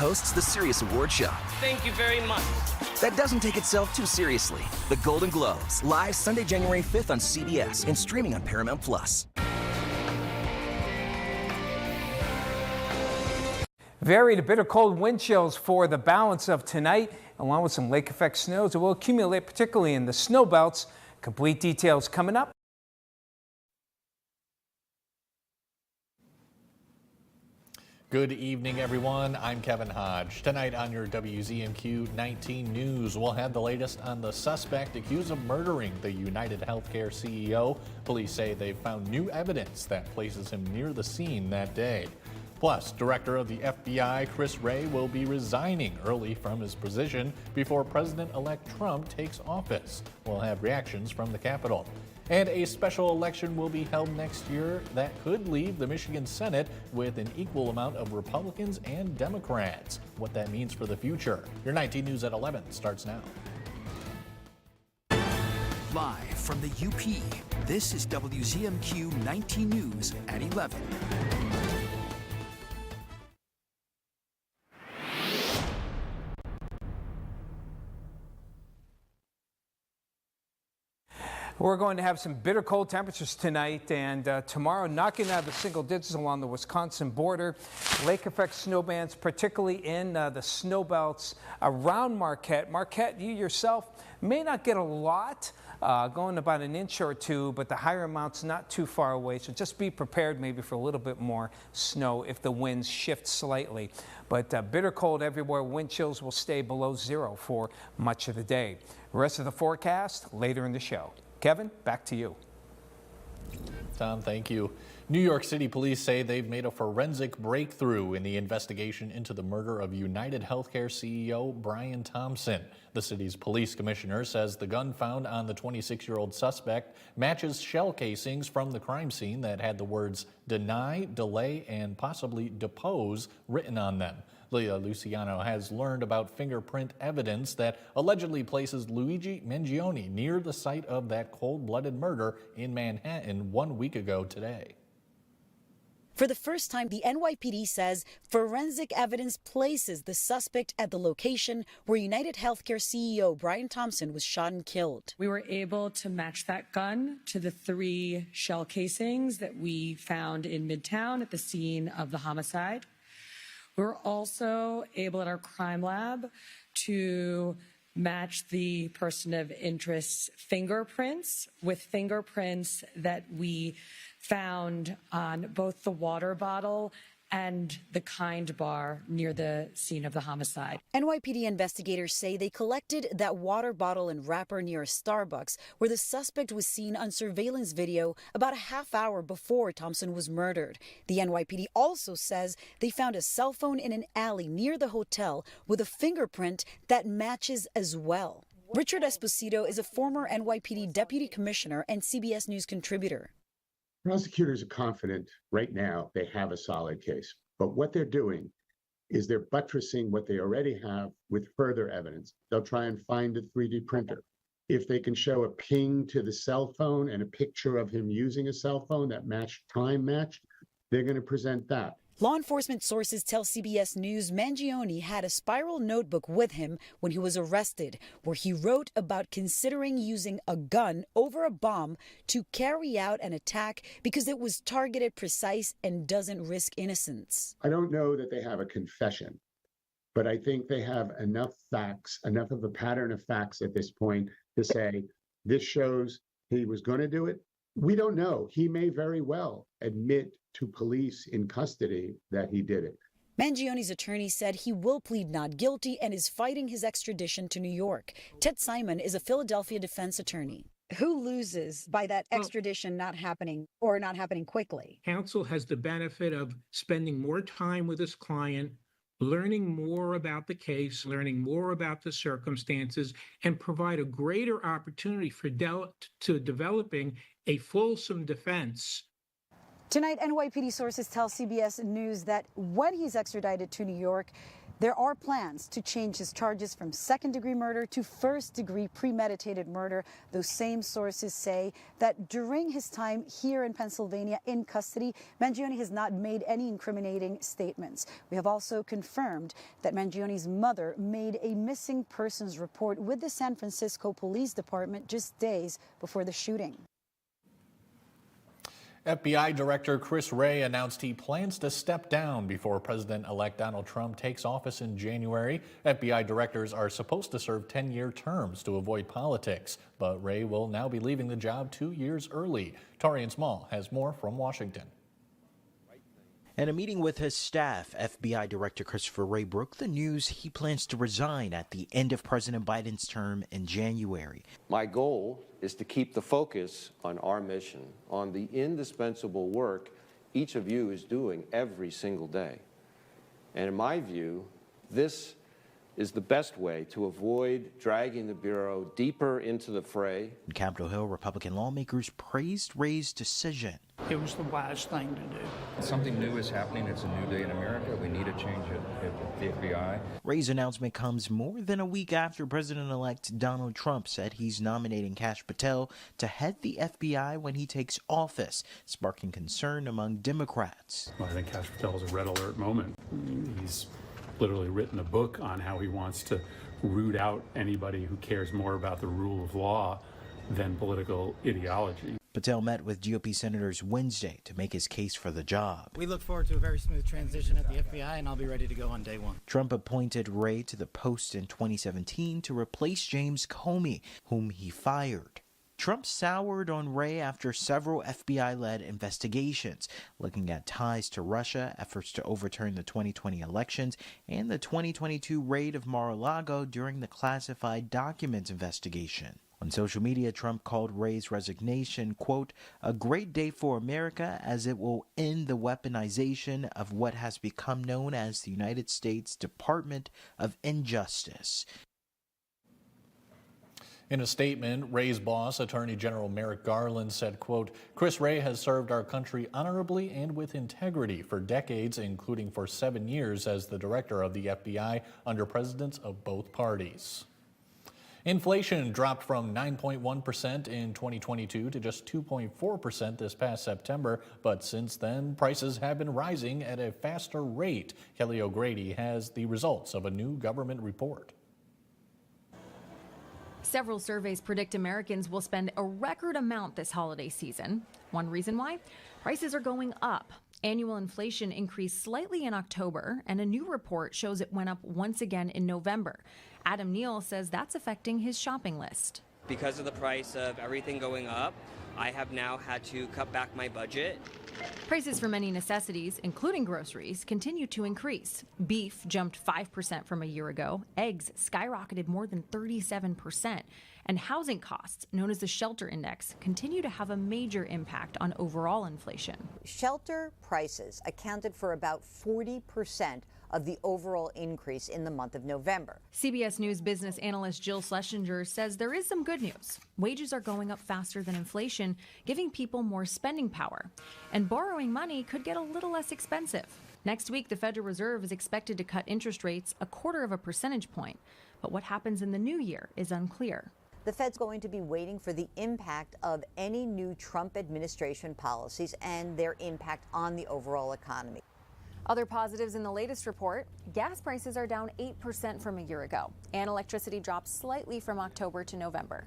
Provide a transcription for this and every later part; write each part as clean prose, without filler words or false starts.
hosts the Sirius Award Show. Thank you very much. That doesn't take itself too seriously. The Golden Globes, live Sunday, January 5th on CBS and streaming on Paramount+. Varied to bitter cold wind chills for the balance of tonight, along with some lake effect snows that will accumulate, particularly in the snow belts. Complete details coming up. Good evening, everyone. I'm Kevin Hodge. Tonight on your WZMQ 19 News, we'll have the latest on the suspect accused of murdering the United Healthcare CEO. Police say they've found new evidence that places him near the scene that day. Plus, Director of the FBI, Chris Wray, will be resigning early from his position before President-elect Trump takes office. We'll have reactions from the Capitol. And a special election will be held next year that could leave the Michigan Senate with an equal amount of Republicans and Democrats. What that means for the future. Your 19 News at 11 starts now. Live from the UP, this is WZMQ 19 News at 11. We're going to have some bitter cold temperatures tonight and tomorrow, knocking out the single digits along the Wisconsin border. Lake effect snow bands, particularly in the snow belts around Marquette. Marquette, you yourself may not get a lot, going about an inch or two, but the higher amounts not too far away. So just be prepared maybe for a little bit more snow if the winds shift slightly. But bitter cold everywhere. Wind chills will stay below zero for much of the day. The rest of the forecast later in the show. Kevin, back to you. Tom, thank you. New York City police say they've made a forensic breakthrough in the investigation into the murder of United Healthcare CEO Brian Thompson. The city's police commissioner says the gun found on the 26-year-old suspect matches shell casings from the crime scene that had the words deny, delay, and possibly depose written on them. Leah Luciano has learned about fingerprint evidence that allegedly places Luigi Mangione near the site of that cold-blooded murder in Manhattan 1 week ago today. For the first time, the NYPD says forensic evidence places the suspect at the location where United Healthcare CEO Brian Thompson was shot and killed. We were able to match that gun to the 3 shell casings that we found in Midtown at the scene of the homicide. We were also able at our crime lab to match the person of interest's fingerprints with fingerprints that we found on both the water bottle and the Kind bar near the scene of the homicide. NYPD investigators say they collected that water bottle and wrapper near a Starbucks where the suspect was seen on surveillance video about a half hour before Thompson was murdered. The NYPD also says they found a cell phone in an alley near the hotel with a fingerprint that matches as well. Richard Esposito is a former NYPD deputy commissioner and CBS News contributor. Prosecutors are confident right now they have a solid case, but what they're doing is they're buttressing what they already have with further evidence. They'll try and find a 3D printer. If they can show a ping to the cell phone and a picture of him using a cell phone that time matched, they're going to present that. Law enforcement sources tell CBS News Mangione had a spiral notebook with him when he was arrested, where he wrote about considering using a gun over a bomb to carry out an attack because it was targeted, precise, and doesn't risk innocence. I don't know that they have a confession, but I think they have enough facts, enough of a pattern of facts at this point to say this shows he was going to do it. We don't know. He may very well admit to police in custody that he did it. Mangione's attorney said he will plead not guilty and is fighting his extradition to New York. Ted Simon is a Philadelphia defense attorney. Who loses by that extradition not happening or not happening quickly? Counsel has the benefit of spending more time with his client, learning more about the case, learning more about the circumstances, and provide a greater opportunity for developing a fulsome defense. Tonight, NYPD sources tell CBS News that when he's extradited to New York, there are plans to change his charges from second-degree murder to first-degree premeditated murder. Those same sources say that during his time here in Pennsylvania in custody, Mangione has not made any incriminating statements. We have also confirmed that Mangione's mother made a missing persons report with the San Francisco Police Department just days before the shooting. FBI Director Chris Wray announced he plans to step down before President-elect Donald Trump takes office in January. FBI directors are supposed to serve 10-year terms to avoid politics, but Wray will now be leaving the job 2 years early. Torian Small has more from Washington. In a meeting with his staff, FBI Director Christopher Wray broke the news he plans to resign at the end of President Biden's term in January. My goal is to keep the focus on our mission, on the indispensable work each of you is doing every single day. And in my view, this is the best way to avoid dragging the Bureau deeper into the fray. In Capitol Hill, Republican lawmakers praised Wray's decision. It was the wise thing to do. Something new is happening. It's a new day in America. We need a change at the FBI. Wray's announcement comes more than a week after President-elect Donald Trump said he's nominating Kash Patel to head the FBI when he takes office, sparking concern among Democrats. Well, I think Kash Patel is a red alert moment. He's literally written a book on how he wants to root out anybody who cares more about the rule of law than political ideology. Patel met with GOP senators Wednesday to make his case for the job. We look forward to a very smooth transition at the FBI, and I'll be ready to go on day one. Trump appointed Wray to the post in 2017 to replace James Comey, whom he fired. Trump soured on Wray after several FBI-led investigations, looking at ties to Russia, efforts to overturn the 2020 elections, and the 2022 raid of Mar-a-Lago during the classified documents investigation. On social media, Trump called Wray's resignation, quote, a great day for America as it will end the weaponization of what has become known as the United States Department of Injustice. In a statement, Wray's boss, Attorney General Merrick Garland, said, quote, Chris Wray has served our country honorably and with integrity for decades, including for 7 years as the director of the FBI under presidents of both parties. Inflation dropped from 9.1% in 2022 to just 2.4% this past September, but since then, prices have been rising at a faster rate. Kelly O'Grady has the results of a new government report. Several surveys predict Americans will spend a record amount this holiday season. One reason why? Prices are going up. Annual inflation increased slightly in October, and a new report shows it went up once again in November. Adam Neal says that's affecting his shopping list. Because of the price of everything going up, I have now had to cut back my budget. Prices for many necessities, including groceries, continue to increase. Beef jumped 5% from a year ago. Eggs skyrocketed more than 37%. And housing costs, known as the shelter index, continue to have a major impact on overall inflation. Shelter prices accounted for about 40% of the overall increase in the month of November. CBS News business analyst Jill Schlesinger says there is some good news. Wages are going up faster than inflation, giving people more spending power. And borrowing money could get a little less expensive. Next week, the Federal Reserve is expected to cut interest rates 0.25 percentage point. But what happens in the new year is unclear. The Fed's going to be waiting for the impact of any new Trump administration policies and their impact on the overall economy. Other positives in the latest report, gas prices are down 8% from a year ago, and electricity dropped slightly from October to November.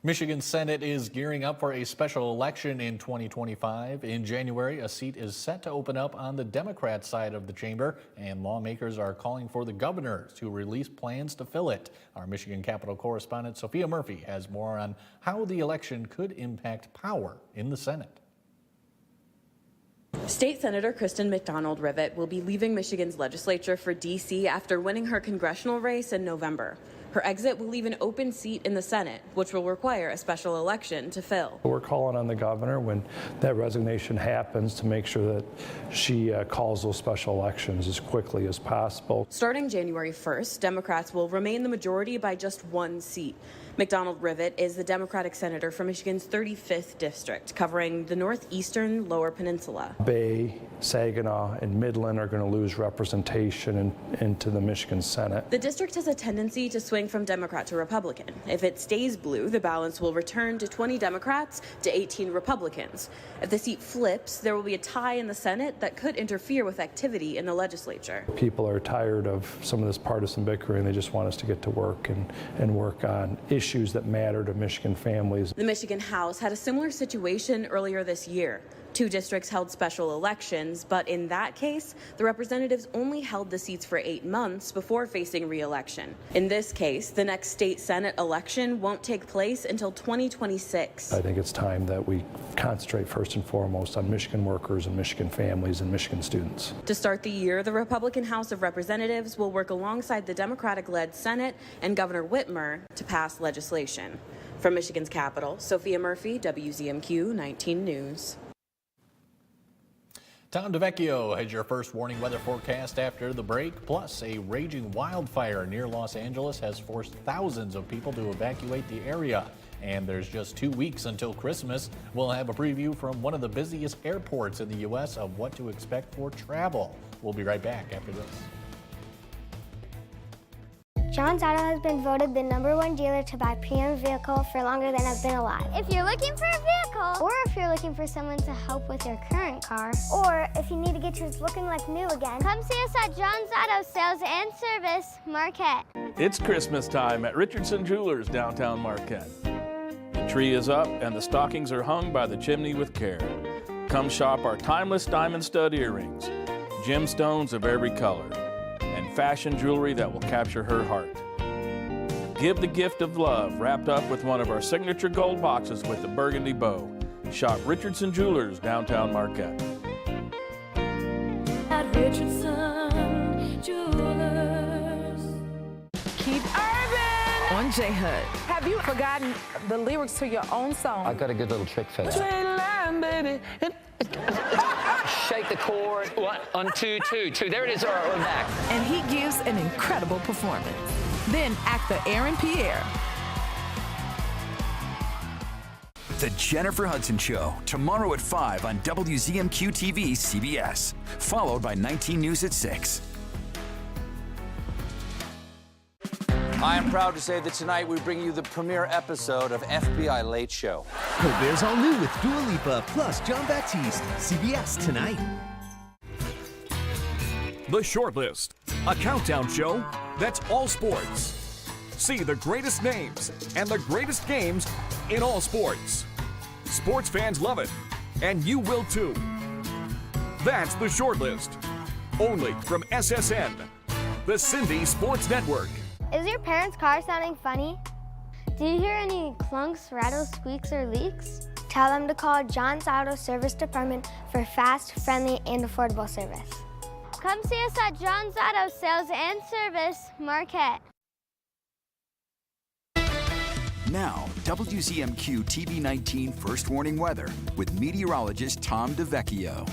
Michigan's Senate is gearing up for a special election in 2025. In January, a seat is set to open up on the Democrat side of the chamber, and lawmakers are calling for the governor to release plans to fill it. Our Michigan Capitol correspondent Sophia Murphy has more on how the election could impact power in the Senate. State Senator Kristen McDonald-Rivet will be leaving Michigan's legislature for D.C. after winning her congressional race in November. Her exit will leave an open seat in the Senate, which will require a special election to fill. We're calling on the governor when that resignation happens to make sure that she calls those special elections as quickly as possible. Starting January 1st, Democrats will remain the majority by just one seat. McDonald Rivet is the Democratic senator from Michigan's 35th district, covering the northeastern Lower Peninsula. Bay, Saginaw, and Midland are going to lose representation into the Michigan Senate. The district has a tendency to swing from Democrat to Republican. If it stays blue, the balance will return to 20 Democrats to 18 Republicans. If the seat flips, there will be a tie in the Senate that could interfere with activity in the legislature. People are tired of some of this partisan bickering. They just want us to get to work and work on issues that matter to Michigan families. The Michigan House had a similar situation earlier this year. 2 districts held special elections, but in that case, the representatives only held the seats for 8 months before facing re-election. In this case, the next state Senate election won't take place until 2026. I think it's time that we concentrate first and foremost on Michigan workers and Michigan families and Michigan students. To start the year, the Republican House of Representatives will work alongside the Democratic-led Senate and Governor Whitmer to pass legislation. From Michigan's capital, Sophia Murphy, WZMQ 19 News. Tom DeVecchio has your first warning weather forecast after the break. Plus, a raging wildfire near Los Angeles has forced thousands of people to evacuate the area. And there's just 2 weeks until Christmas. We'll have a preview from one of the busiest airports in the U.S. of what to expect for travel. We'll be right back after this. John's Auto has been voted the #1 dealer to buy pre-owned vehicle for longer than I've been alive. If you're looking for a vehicle, or if you're looking for someone to help with your current car, or if you need to get yours looking like new again, come see us at John's Auto Sales and Service, Marquette. It's Christmas time at Richardson Jewelers, downtown Marquette. The tree is up and the stockings are hung by the chimney with care. Come shop our timeless diamond stud earrings, gemstones of every color, and fashion jewelry that will capture her heart. Give the gift of love wrapped up with one of our signature gold boxes with the burgundy bow. Shop Richardson Jewelers, downtown Marquette. At Richardson Jewelers. Keith Urban on J Hood. Have you forgotten the lyrics to your own song? I got a good little trick for that. Straight line, baby. Shake the chord. 1, 2, 2, 2. There it is. We're back. And he gives an incredible performance. Then actor Aaron Pierre. The Jennifer Hudson Show, tomorrow at 5 on WZMQ TV CBS, followed by 19 News at 6. I am proud to say that tonight we bring you the premiere episode of FBI Late Show. Colbert's all new with Dua Lipa plus John Baptiste. CBS tonight. The Shortlist, a countdown show that's all sports. See the greatest names and the greatest games in all sports. Sports fans love it, and you will too. That's The Shortlist, only from SSN, the Cindy Sports Network. Is your parents' car sounding funny? Do you hear any clunks, rattles, squeaks, or leaks? Tell them to call John's Auto Service Department for fast, friendly, and affordable service. Come see us at John's Auto Sales and Service, Marquette. Now, WZMQ TV 19 First Warning Weather with meteorologist Tom DeVecchio.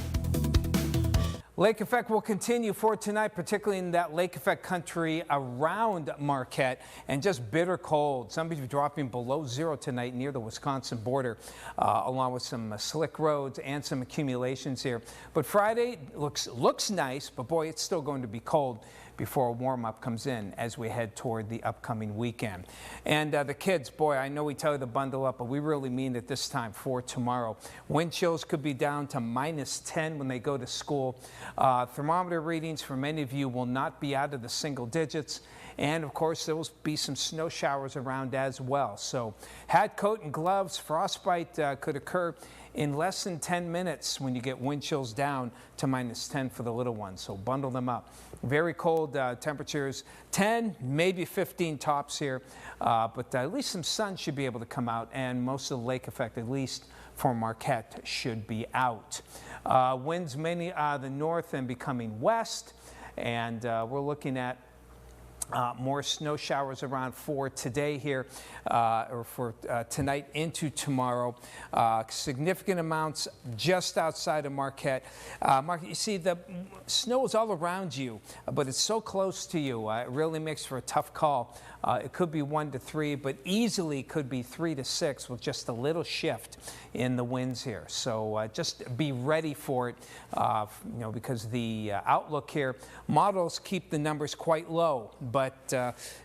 Lake effect will continue for tonight, particularly in that lake effect country around Marquette, and just bitter cold. Some of you dropping below 0 tonight near the Wisconsin border, along with some slick roads and some accumulations here. But Friday looks nice, but boy, it's still going to be cold before a warm-up comes in as we head toward the upcoming weekend. And the kids, boy, I know we tell you to bundle up, but we really mean it this time for tomorrow. Wind chills could be down to -10 when they go to school. Thermometer readings for many of you will not be out of the single digits. And of course, there will be some snow showers around as well. So hat, coat, and gloves. Frostbite could occur in less than 10 minutes when you get wind chills down to -10 for the little ones. So bundle them up. Very cold temperatures, 10, maybe 15 tops here. But at least some sun should be able to come out, and most of the lake effect, at least for Marquette, should be out. Winds mainly the north and becoming west. And we're looking at More snow showers around for today here, or for tonight into tomorrow. Significant amounts just outside of Marquette. You see, the snow is all around you, but it's so close to you. It really makes for a tough call. It could be 1 to 3, but easily could be 3 to 6 with just a little shift in the winds here. So just be ready for it, because the outlook here, models keep the numbers quite low, but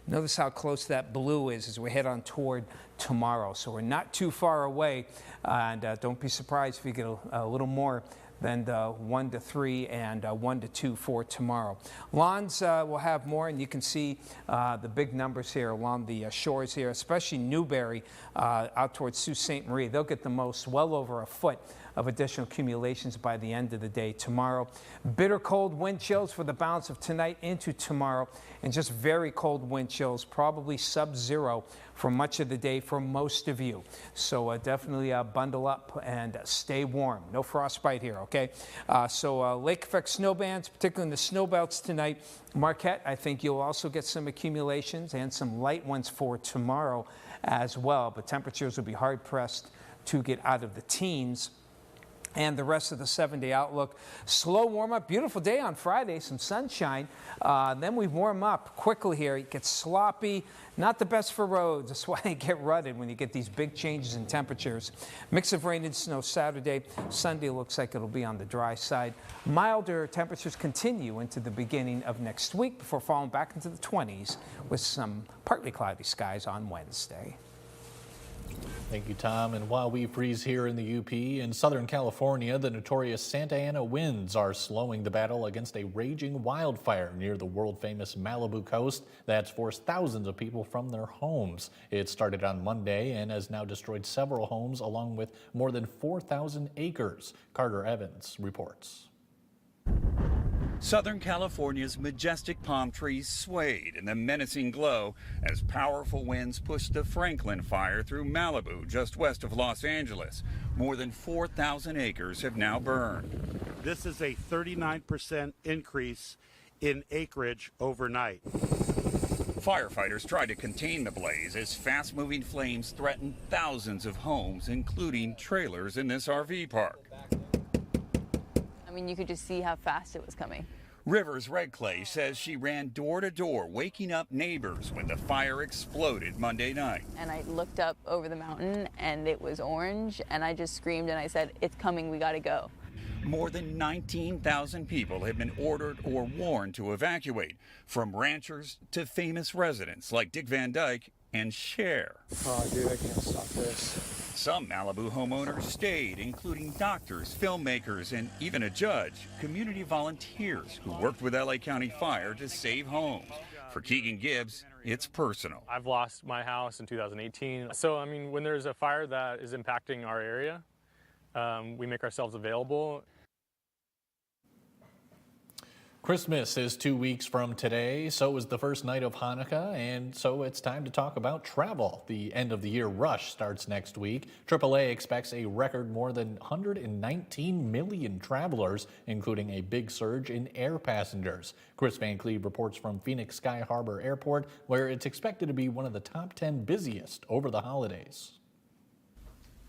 notice how close that blue is as we head on toward tomorrow. So we're not too far away, and don't be surprised if you get a little more than the 1 to 3 and 1 to 2 for tomorrow. Lawns will have more, and you can see the big numbers here along the shores here, especially Newberry out towards Sault Ste. Marie. They'll get the most, well over a foot of additional accumulations by the end of the day tomorrow. Bitter cold wind chills for the balance of tonight into tomorrow, and just very cold wind chills, probably sub-zero for much of the day for most of you. So definitely bundle up and stay warm. No frostbite here, okay? So lake effect snow bands, particularly in the snow belts tonight. Marquette, I think you'll also get some accumulations and some light ones for tomorrow as well, but temperatures will be hard pressed to get out of the teens. And the rest of the 7-day outlook, slow warm up, beautiful day on Friday, some sunshine. Then we warm up quickly here. It gets sloppy, not the best for roads. That's why they get rutted when you get these big changes in temperatures. Mix of rain and snow Saturday. Sunday looks like it'll be on the dry side. Milder temperatures continue into the beginning of next week before falling back into the 20s with some partly cloudy skies on Wednesday. Thank you, Tom. And while we freeze here in the UP, in Southern California, the notorious Santa Ana winds are slowing the battle against a raging wildfire near the world-famous Malibu coast that's forced thousands of people from their homes. It started on Monday and has now destroyed several homes along with more than 4,000 acres. Carter Evans reports. Southern California's majestic palm trees swayed in the menacing glow as powerful winds pushed the Franklin fire through Malibu, just west of Los Angeles. More than 4,000 acres have now burned. This is a 39% increase in acreage overnight. Firefighters tried to contain the blaze as fast-moving flames threatened thousands of homes, including trailers in this RV park. I mean, you could just see how fast it was coming. Rivers Redclay says she ran door to door, waking up neighbors when the fire exploded Monday night. And I looked up over the mountain and it was orange, and I just screamed and I said, "It's coming, we gotta go." More than 19,000 people have been ordered or warned to evacuate, from ranchers to famous residents like Dick Van Dyke and Cher. Oh, dude, I can't stop this. Some Malibu homeowners stayed, including doctors, filmmakers, and even a judge, community volunteers who worked with LA County Fire to save homes. For Keegan Gibbs, it's personal. I've lost my house in 2018. So, I mean, when there's a fire that is impacting our area, we make ourselves available. Christmas is 2 weeks from today, so is the first night of Hanukkah, and so it's time to talk about travel. The end of the year rush starts next week. AAA expects a record more than 119 million travelers, including a big surge in air passengers. Chris Van Cleve reports from Phoenix Sky Harbor Airport, where it's expected to be one of the top 10 busiest over the holidays.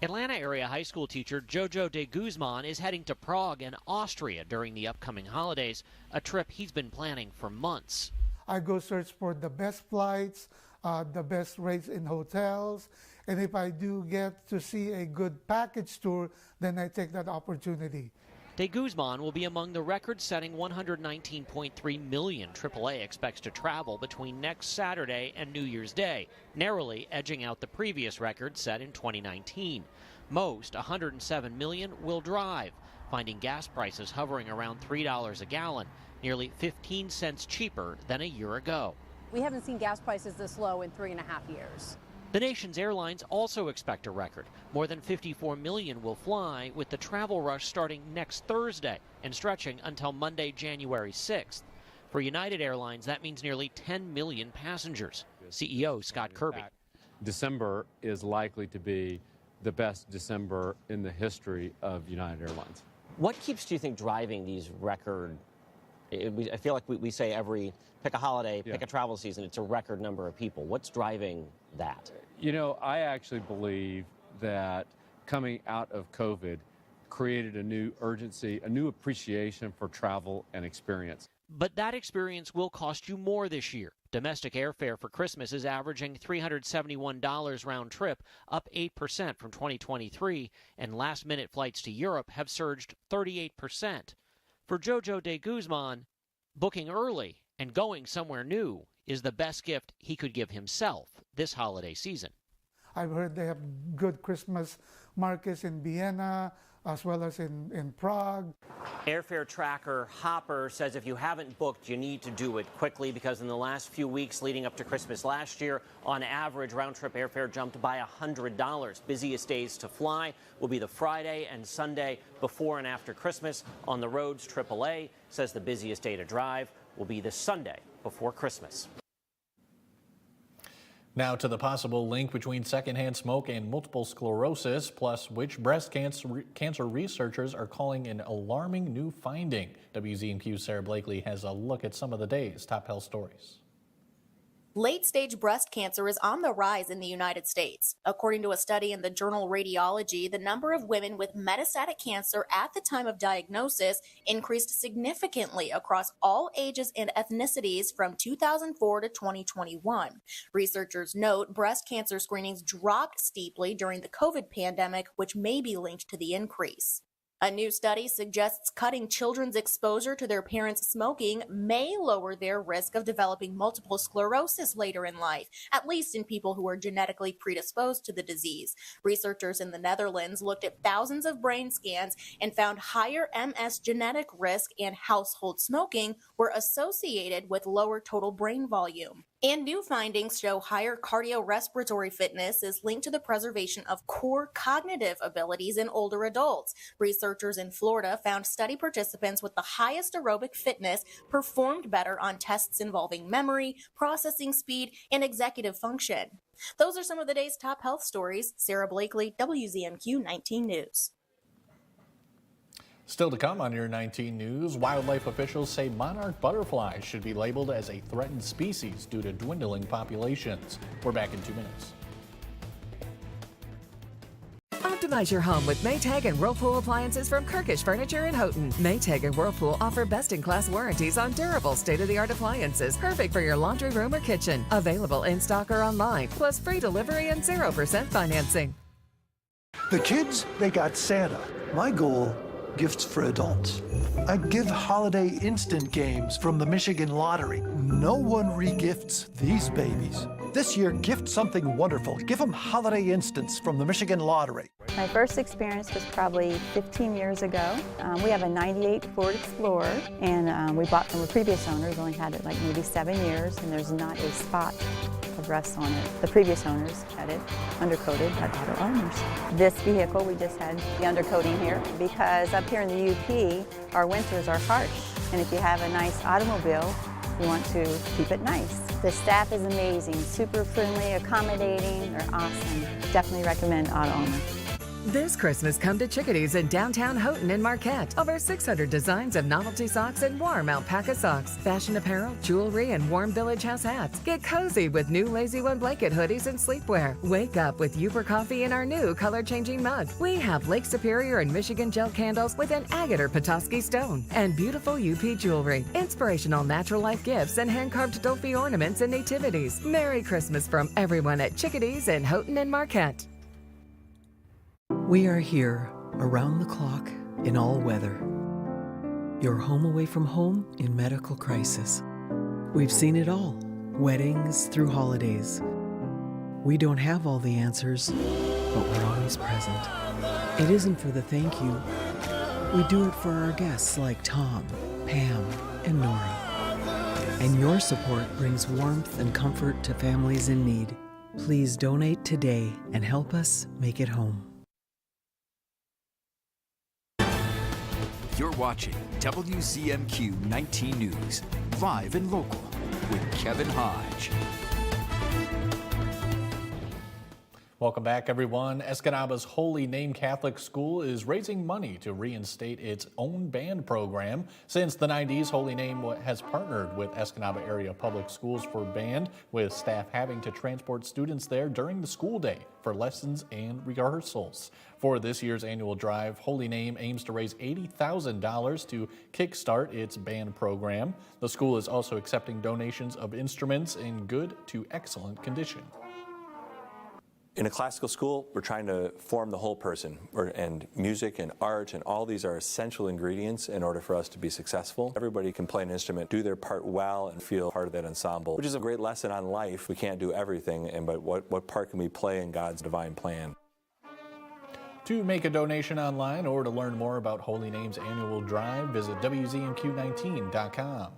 Atlanta area high school teacher Jojo de Guzman is heading to Prague and Austria during the upcoming holidays, a trip he's been planning for months. I go search for the best flights, the best rates in hotels, and if I do get to see a good package tour, then I take that opportunity. De Guzman will be among the record-setting 119.3 million AAA expects to travel between next Saturday and New Year's Day, narrowly edging out the previous record set in 2019. Most, 107 million, will drive, finding gas prices hovering around $3 a gallon, nearly 15 cents cheaper than a year ago. We haven't seen gas prices this low in 3.5 years. The nation's airlines also expect a record. More than 54 million will fly, with the travel rush starting next Thursday and stretching until Monday, January 6th. For United Airlines, that means nearly 10 million passengers. CEO Scott Kirby. December is likely to be the best December in the history of United Airlines. What keeps, do you think, driving these record I feel like we say pick a holiday, pick a travel season, it's a record number of people. What's driving that? You know, I actually believe that coming out of COVID created a new urgency, a new appreciation for travel and experience. But that experience will cost you more this year. Domestic airfare for Christmas is averaging $371 round trip, up 8% from 2023, and last-minute flights to Europe have surged 38%. For Jojo de Guzman, booking early and going somewhere new is the best gift he could give himself this holiday season. I've heard they have good Christmas markets in Vienna, as well as in Prague. Airfare tracker Hopper says if you haven't booked, you need to do it quickly because in the last few weeks leading up to Christmas last year, on average, round-trip airfare jumped by $100. Busiest days to fly will be the Friday and Sunday before and after Christmas. On the roads, AAA says the busiest day to drive will be the Sunday before Christmas. Now to the possible link between secondhand smoke and multiple sclerosis, plus which breast cancer researchers are calling an alarming new finding. WZMQ's Sarah Blakely has a look at some of the day's top health stories. Late-stage breast cancer is on the rise in the United States. According to a study in the journal Radiology, the number of women with metastatic cancer at the time of diagnosis increased significantly across all ages and ethnicities from 2004 to 2021. Researchers note breast cancer screenings dropped steeply during the COVID pandemic, which may be linked to the increase. A new study suggests cutting children's exposure to their parents' smoking may lower their risk of developing multiple sclerosis later in life, at least in people who are genetically predisposed to the disease. Researchers in the Netherlands looked at thousands of brain scans and found higher MS genetic risk and household smoking were associated with lower total brain volume. And new findings show higher cardiorespiratory fitness is linked to the preservation of core cognitive abilities in older adults. Researchers in Florida found study participants with the highest aerobic fitness performed better on tests involving memory, processing speed, and executive function. Those are some of the day's top health stories. Sarah Blakely, WZMQ 19 News. Still to come on your 19 News, wildlife officials say monarch butterflies should be labeled as a threatened species due to dwindling populations. We're back in 2 minutes. Optimize your home with Maytag and Whirlpool appliances from Kirkish Furniture in Houghton. Maytag and Whirlpool offer best-in-class warranties on durable, state-of-the-art appliances, perfect for your laundry room or kitchen. Available in stock or online, plus free delivery and 0% financing. The kids, they got Santa. My goal, gifts for adults. I give holiday instant games from the Michigan Lottery. No one regifts these babies. This year, gift something wonderful. Give them holiday instants from the Michigan Lottery. My first experience was probably 15 years ago. We have a 98 Ford Explorer, and we bought from a previous owner. We've only had it like maybe 7 years, and there's not a spot of rust on it. The previous owners had it undercoated by the other owners. This vehicle, we just had the undercoating here because up here in the UP, our winters are harsh, and if you have a nice automobile, you want to keep it nice. The staff is amazing, super friendly, accommodating, they're awesome. Definitely recommend Auto Owner. This Christmas, come to Chickadee's in downtown Houghton and Marquette. Over 600 designs of novelty socks and warm alpaca socks, fashion apparel, jewelry, and warm Village House hats. Get cozy with new Lazy One blanket hoodies and sleepwear. Wake up with Upper coffee in our new color-changing mug. We have Lake Superior and Michigan gel candles with an agate or Petoskey stone. And beautiful UP jewelry, inspirational natural life gifts, and hand-carved Dolphy ornaments and nativities. Merry Christmas from everyone at Chickadee's in Houghton and Marquette. We are here, around the clock, in all weather. Your home away from home in medical crisis. We've seen it all, weddings through holidays. We don't have all the answers, but we're always present. It isn't for the thank you. We do it for our guests like Tom, Pam, and Nora. And your support brings warmth and comfort to families in need. Please donate today and help us make it home. You're watching WZMQ 19 News, live and local, with Kevin Hodge. Welcome back, everyone. Escanaba's Holy Name Catholic School is raising money to reinstate its own band program. Since the 90s, Holy Name has partnered with Escanaba Area Public Schools for band, with staff having to transport students there during the school day for lessons and rehearsals. For this year's annual drive, Holy Name aims to raise $80,000 to kickstart its band program. The school is also accepting donations of instruments in good to excellent condition. In a classical school, we're trying to form the whole person, and music and art and all these are essential ingredients in order for us to be successful. Everybody can play an instrument, do their part well, and feel part of that ensemble, which is a great lesson on life. We can't do everything, but what part can we play in God's divine plan? To make a donation online or to learn more about Holy Name's annual drive, visit WZMQ19.com.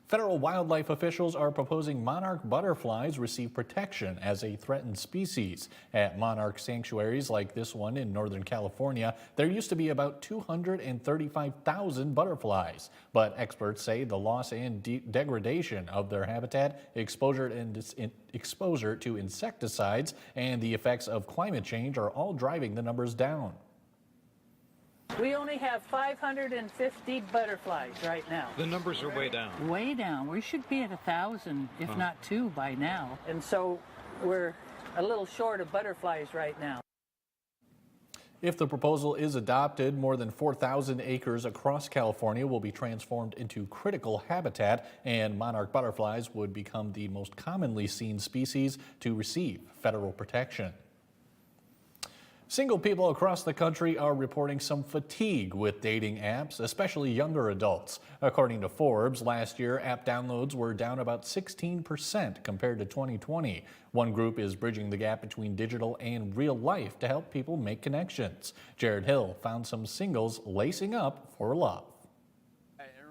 Federal wildlife officials are proposing monarch butterflies receive protection as a threatened species. At monarch sanctuaries like this one in Northern California, there used to be about 235,000 butterflies. But experts say the loss and degradation of their habitat, exposure to insecticides, and the effects of climate change are all driving the numbers down. We only have 550 butterflies right now. The numbers are way down. Way down. We should be at 1,000, if not 2 by now. And so we're a little short of butterflies right now. If the proposal is adopted, more than 4,000 acres across California will be transformed into critical habitat, and monarch butterflies would become the most commonly seen species to receive federal protection. Single people across the country are reporting some fatigue with dating apps, especially younger adults. According to Forbes, last year app downloads were down about 16% compared to 2020. One group is bridging the gap between digital and real life to help people make connections. Jared Hill found some singles lacing up for love.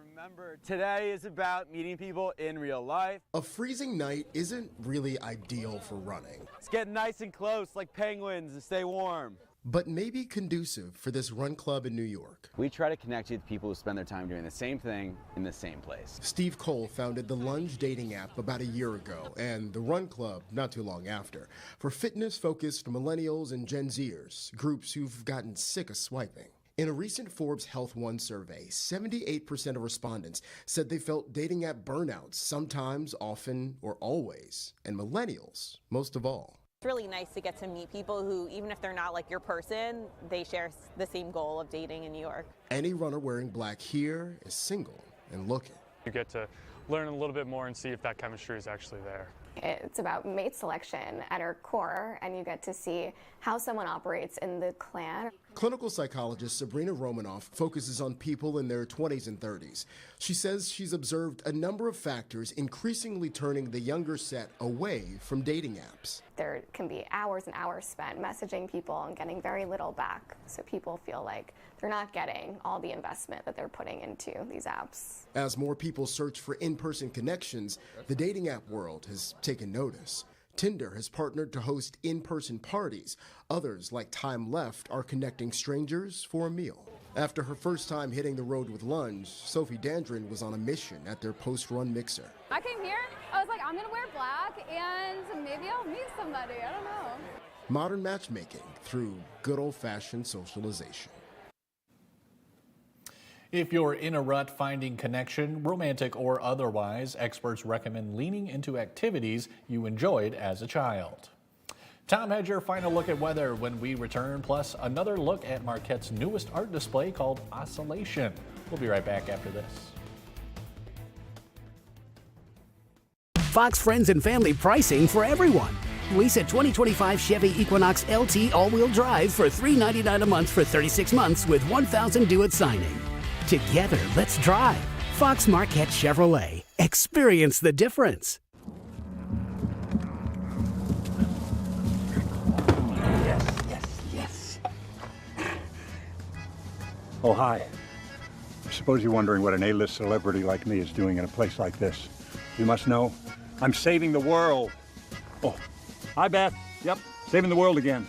Remember, today is about meeting people in real life. A freezing night isn't really ideal for running. It's getting nice and close like penguins and stay warm. But maybe conducive for this run club in New York. We try to connect with people who spend their time doing the same thing in the same place. Steve Cole founded the Lunge dating app about a year ago and the Run Club not too long after for fitness-focused millennials and Gen Zers, groups who've gotten sick of swiping. In a recent Forbes Health One survey, 78% of respondents said they felt dating app burnouts sometimes, often, or always, and millennials most of all. It's really nice to get to meet people who, even if they're not like your person, they share the same goal of dating in New York. Any runner wearing black here is single and looking. You get to learn a little bit more and see if that chemistry is actually there. It's about mate selection at our core, and you get to see how someone operates in the clan. Clinical psychologist Sabrina Romanoff focuses on people in their 20s and 30s. She says she's observed a number of factors increasingly turning the younger set away from dating apps. There can be hours and hours spent messaging people and getting very little back, so people feel like they're not getting all the investment that they're putting into these apps. As more people search for in-person connections, the dating app world has taken notice. Tinder has partnered to host in-person parties. Others, like Time Left, are connecting strangers for a meal. After her first time hitting the road with Lunge, Sophie Dandrin was on a mission at their post-run mixer. I came here, I was like, I'm gonna wear black and maybe I'll meet somebody, I don't know. Modern matchmaking through good old-fashioned socialization. If you're in a rut finding connection, romantic or otherwise, experts recommend leaning into activities you enjoyed as a child. Tom has your final look at weather when we return, plus another look at Marquette's newest art display called Oscillation. We'll be right back after this. Fox Friends and Family pricing for everyone. Lease a 2025 Chevy Equinox LT all-wheel drive for $399 a month for 36 months with $1,000 due at signing. Together, let's drive. Fox Marquette Chevrolet. Experience the difference. Yes. Oh, hi. I suppose you're wondering what an A-list celebrity like me is doing in a place like this. You must know, I'm saving the world. Oh, hi, Beth. Yep, saving the world again.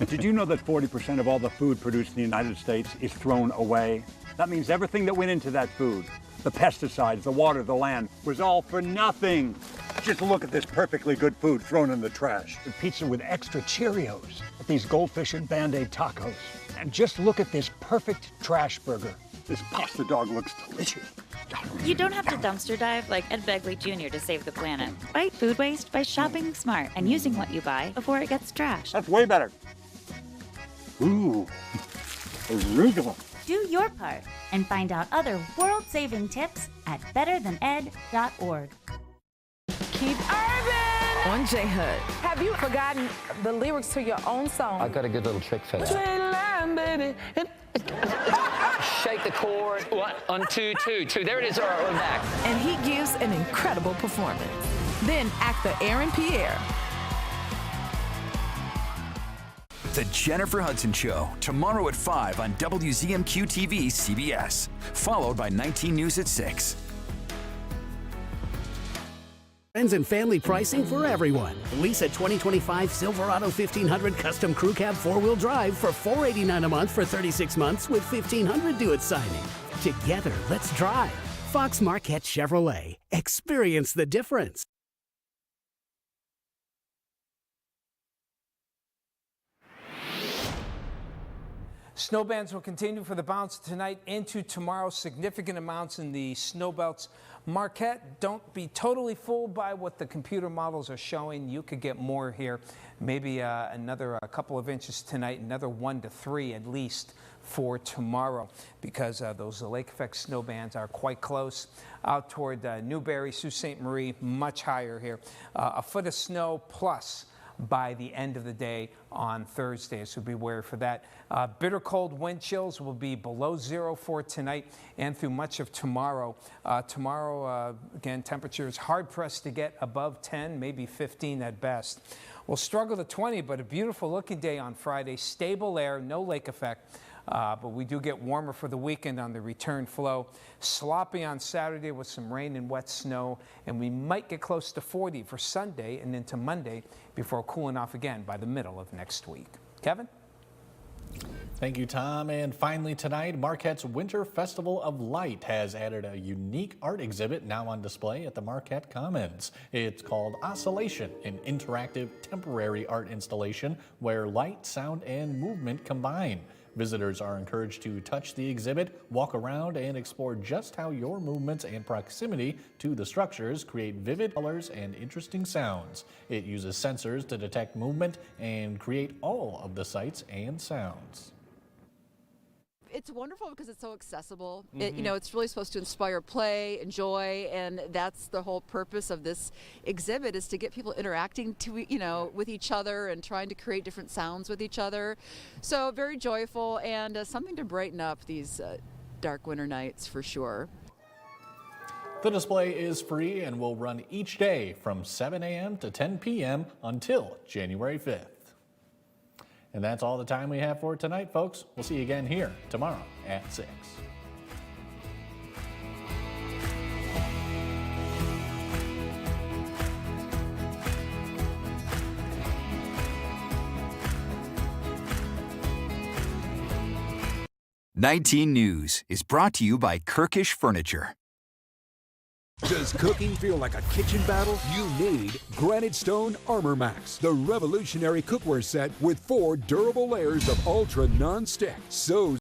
Did you know that 40% of all the food produced in the United States is thrown away? That means everything that went into that food, the pesticides, the water, the land, was all for nothing. Just look at this perfectly good food thrown in the trash. The pizza with extra Cheerios. These goldfish and Band-Aid tacos. And just look at this perfect trash burger. This pasta dog looks delicious. You don't have to dumpster dive like Ed Begley Jr. to save the planet. Fight food waste by shopping smart and using what you buy before it gets trashed. That's way better. Ooh, arugula. Do your part and find out other world-saving tips at betterthaned.org. Keep urban on J Hood. Have you forgotten the lyrics to your own song? I got a good little trick for that. Train line, baby. Shake the chord. 1, 2, 2, 2. There it is. All right, we're back. And he gives an incredible performance. Then actor Aaron Pierre. The Jennifer Hudson Show, tomorrow at 5 on WZMQ TV CBS, followed by 19 News at 6. Friends and family pricing for everyone. Lease a 2025 Silverado 1500 Custom Crew Cab 4-wheel drive for $489 a month for 36 months with $1,500 due at signing. Together, let's drive. Fox Marquette Chevrolet. Experience the difference. Snow bands will continue for the balance tonight into tomorrow. Significant amounts in the snow belts. Marquette, don't be totally fooled by what the computer models are showing. You could get more here. Maybe another couple of inches tonight, another 1 to 3 at least for tomorrow, because those lake effect snow bands are quite close. Out toward Newberry, Sault Ste. Marie, much higher here. A foot of snow plus by the end of the day on Thursday, so be wary for that. Bitter cold wind chills will be below 0 for tonight and through much of tomorrow. Again, temperatures hard-pressed to get above 10, maybe 15 at best. We'll struggle to 20, but a beautiful looking day on Friday. Stable air, no lake effect. But we do get warmer for the weekend on the return flow. Sloppy on Saturday with some rain and wet snow, and we might get close to 40 for Sunday and into Monday before cooling off again by the middle of next week. Kevin? Thank you, Tom. And finally tonight, Marquette's Winter Festival of Light has added a unique art exhibit now on display at the Marquette Commons. It's called Oscillation, an interactive temporary art installation where light, sound, and movement combine. Visitors are encouraged to touch the exhibit, walk around, and explore just how your movements and proximity to the structures create vivid colors and interesting sounds. It uses sensors to detect movement and create all of the sights and sounds. It's wonderful because it's so accessible. It's really supposed to inspire play, enjoy, and that's the whole purpose of this exhibit, is to get people interacting with each other and trying to create different sounds with each other. So very joyful and something to brighten up these dark winter nights for sure. The display is free and will run each day from 7 a.m. to 10 p.m. until January 5th. And that's all the time we have for tonight, folks. We'll see you again here tomorrow at 6. "19 News" is brought to you by Kirkish Furniture. Does cooking feel like a kitchen battle? You need Granite Stone Armor Max, the revolutionary cookware set with 4 durable layers of ultra non-stick. So